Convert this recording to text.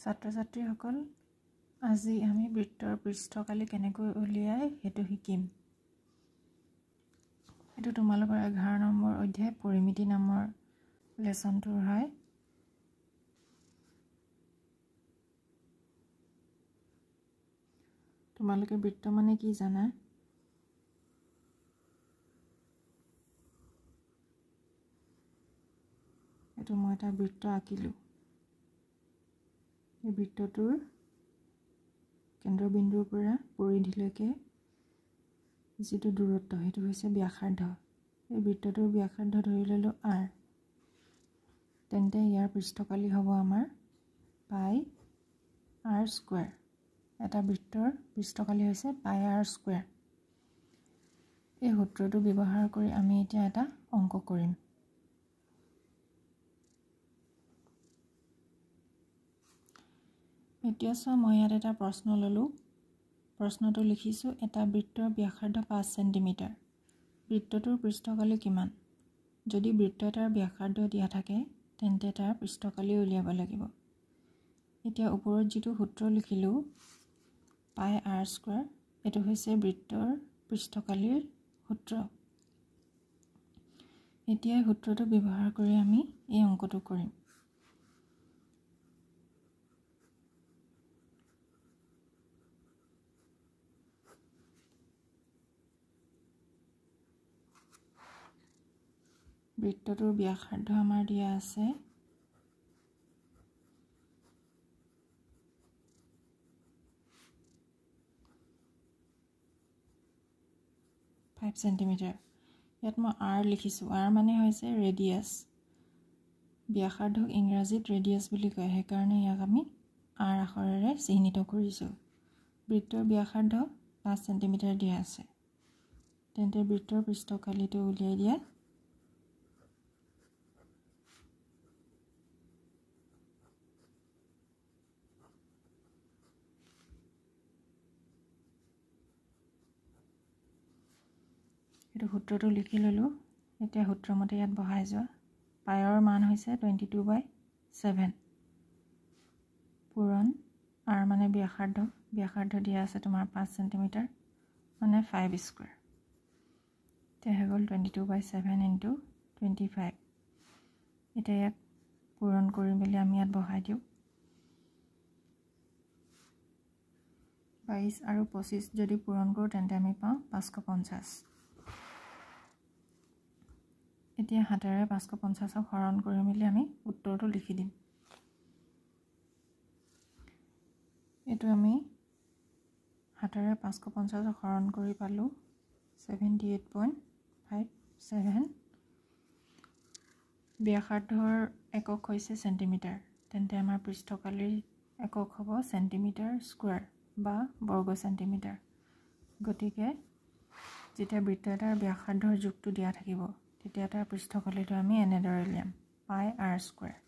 ছাত্ৰ-ছাত্ৰীসকল আজি আমি বৃত্তৰ পৃষ্ঠকালি কেনেকৈ উলিয়াই হেতু শিকিম। এটো তোমালোকৰ 11 নম্বৰ অধ্যায় পৰিমিতি নামৰ লেসনটোৰ হয়। তোমালোকে বৃত্ত মানে কি জানা? এটো মই এটা বৃত্ত আঁকিলো। এই বৃত্তটোৰ কেন্দ্ৰবিন্দুৰ পৰা পৰিধিলৈকে যিটো দূৰত্ব হেতু হৈছে ব্যাসাৰ্ধ। এই বৃত্তটোৰ ব্যাসাৰ্ধ ধৰি ললো r। তেন্তে ইয়াৰ পৃষ্ঠকালি হ'ব আমাৰ পাই r স্কয়াৰ। এটা বৃত্তৰ পৃষ্ঠকালি হৈছে পাই r স্কয়াৰ। এই সূত্ৰটো ব্যৱহাৰ কৰি আমি এতিয়া এটা অংক কৰিম। এতিয়া মই ইয়াত এটা প্ৰশ্ন ললো। প্ৰশ্নটো লিখিছো এটা বৃত্তৰ ব্যাসাৰ্ধ 5 সেন্টিমিটাৰ। বৃত্তটোৰ পৃষ্ঠকালি কিমান? যদি বৃত্ত এটাৰ ব্যাসাৰ্ধ দিয়া থাকে তেন্তে তাৰ পৃষ্ঠকালি উলিয়াব লাগিব। এতিয়া ওপৰত যেটো সূত্ৰ লিখিলো পাই r স্কয়াৰ, এটো হৈছে বৃত্তৰ পৃষ্ঠকালিৰ সূত্ৰ। এতিয়া সূত্ৰটো ব্যৱহাৰ কৰি আমি এই অংকটো কৰিম। বৃত্তটোৰ ব্যাসাৰ্ধ আমাৰ দিয়া আছে 5 সেন্টিমিটাৰ। ইয়াত মই r লিখিছো। r মানে হৈছে ৰেডিয়াস। ব্যাসাৰ্ধক ইংৰাজীত ৰেডিয়াস বুলি কয়। সেই কাৰণে ইয়াক আমি r আখৰেৰে চিহ্নিত কৰিছো। বৃত্তৰ ব্যাসাৰ্ধ 5 সেন্টিমিটাৰ দিয়া আছে। তেন্তে বৃত্তৰ পৃষ্ঠকালিটো উলিয়াই দিয়া। এটো সূত্ৰটো লিখি ললো। এতিয়া সূত্ৰমতে ইয়াত বহাই যোৱা। পাইৰ মান হৈছে 22/7 পূৰণ r মানে ব্যাসাৰ্ধ দিয়া আছে তোমাৰ 5 সেন্টিমিটাৰ মানে 5 স্কয়াৰ। তে হৈ গল 22/7 * 25। এতিয়া ইয়াক পূৰণ কৰি মেলি আমি ইয়াত বহাই দিও। 22 আৰু 25 যদি পূৰণ কৰো তেন্তে আমি পাওঁ 550। এতিয়া হাতেৰে 550ক হৰণ কৰি মেলি আমি উত্তৰটো লিখি দিম। এটো আমি হাতেৰে 550ক হৰণ কৰি পালো 78.57। ব্যাসাৰ্ধৰ একক হৈছে সেন্টিমিটাৰ। তেন্তে আমাৰ পৃষ্ঠকালিৰ একক হ'ব সেন্টিমিটাৰ স্কয়াৰ বা বৰ্গ সেন্টিমিটাৰ। গতিকে যেতিয়া বৃত্ত এটাৰ ব্যাসাৰ্ধৰ যুগটো দিয়া থাকিব তেতিয়া তাৰ পৃষ্ঠকালিটো আমি এনেদৰে লিয়াম পাই r স্কয়াৰ।